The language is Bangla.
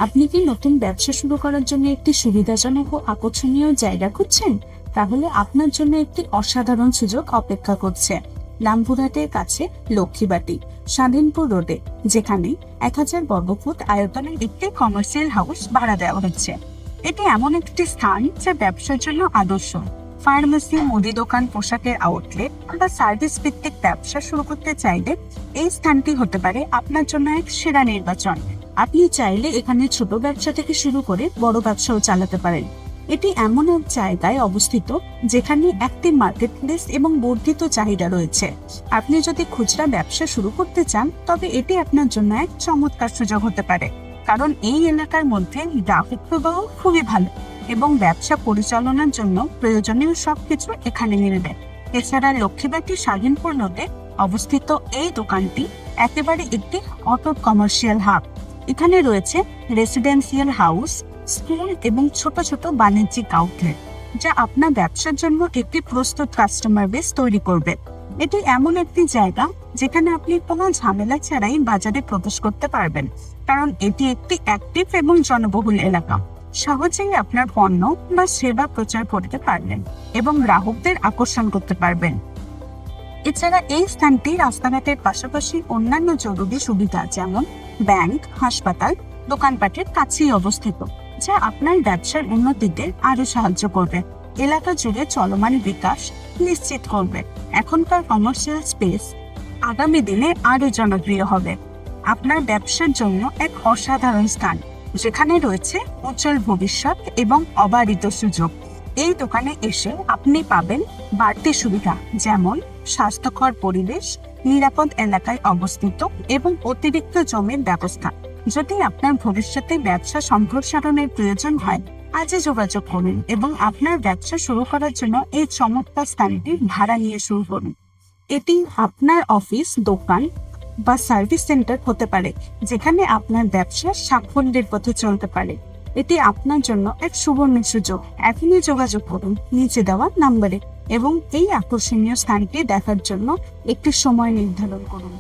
আপনি কি নতুন ব্যবসা শুরু করার জন্য একটি সুবিধাজনক ও আকর্ষণীয় জায়গা খুঁজছেন? তাহলে আপনার জন্য একটি অসাধারণ সুযোগ অপেক্ষা করছে। রামপুরহাটের কাছে লক্ষ্মীবাটি, স্বাধীনপুর রোডে, যেখানে 1000 বর্গফুট আয়তনের একটি কমার্শিয়াল হাউস ভাড়া দেওয়া হচ্ছে। এটি এমন একটি স্থান যা ব্যবসার জন্য আদর্শ। ফার্মেসি, মুদি দোকান, পোশাকের আউটলেট বা সার্ভিস ভিত্তিক ব্যবসা শুরু করতে চাইলে এই স্থানটি হতে পারে আপনার জন্য এক সেরা নির্বাচন। আপনি চাইলে এখানে ছোট ব্যবসা থেকে শুরু করে বড় ব্যবসাও চালাতে পারেন। এটি এমন এক জায়গায় অবস্থিত যেখানে একটি মার্কেট প্লেস এবং বর্ধিত চাহিদা রয়েছে। আপনি যদি খুচরা ব্যবসা শুরু করতে চান তবে এটি আপনার জন্য এক চমৎকার সুযোগ হতে পারে, কারণ এই এলাকার মধ্যে গ্রাহক প্রবাহ খুবই ভালো এবং ব্যবসা পরিচালনার জন্য প্রয়োজনীয় সবকিছু এখানে মিলবে। এছাড়া লক্ষ্মীবাটি স্বাধীনপুর রোডে অবস্থিত এই দোকানটি একেবারে একটি অটুট কমার্শিয়াল হাব। এখানে রয়েছে রেসিডেন্সিয়াল হাউস, স্কুল এবং ছোট ছোট বাণিজ্যিক আউটলেট, যা আপনার ব্যবসার জন্য একটি প্রস্তুত কাস্টমার বেস তৈরি করবে। এটি এমন একটি জায়গা যেখানে আপনি কোনো ঝামেলা ছাড়াই বাজারে প্রবেশ করতে পারবেন, কারণ এটি একটি অ্যাক্টিভ এবং জনবহুল এলাকা। সহজেই আপনার পণ্য বা সেবা প্রচার করতে পারবেন এবং গ্রাহকদের আকর্ষণ করতে পারবেন। এছাড়া এই স্থানটি রাস্তাঘাটের পাশাপাশি অন্যান্য জরুরি সুবিধা যেমন ব্যাংক, হাসপাতাল, দোকানপাটের কাছেই অবস্থিত, যা আপনার ব্যবসার উন্নতিতে আরো সাহায্য করবে। এলাকা জুড়ে চলমান বিকাশ নিশ্চিত করবে। এখনকার কমার্শিয়াল স্পেস আগামী দিনে আরো জনপ্রিয় হবে। আপনার ব্যবসার জন্য এক অসাধারণ স্থান, যেখানে রয়েছে উজ্জ্বল ভবিষ্যৎ এবং অবারিত সুযোগ। এই দোকানে এসে আপনি পাবেন বাড়তি সুবিধা যেমন স্বাস্থ্যকর পরিবেশ, নিরাপদ এলাকায় অবস্থিত এবং অতিরিক্ত জমির ব্যবস্থা। যদি আপনার ভবিষ্যতে ব্যবসা সম্প্রসারণের প্রয়োজন হয়, আজই যোগাযোগ করুন এবং আপনার ব্যবসা শুরু করার জন্য এই চমৎকার স্থানটি ভাড়া নিয়ে শুরু করুন। এটি আপনার অফিস, দোকান বা সার্ভিস সেন্টার হতে পারে, যেখানে আপনার ব্যবসা সাফল্যের পথে চলতে পারে। এটি আপনার জন্য এক সুবর্ণ সুযোগ। এখনই যোগাযোগ করুন নিচে দেওয়া নাম্বারে এবং এই আকর্ষণীয় স্থানটি দেখার জন্য একটি সময় নির্ধারণ করুন।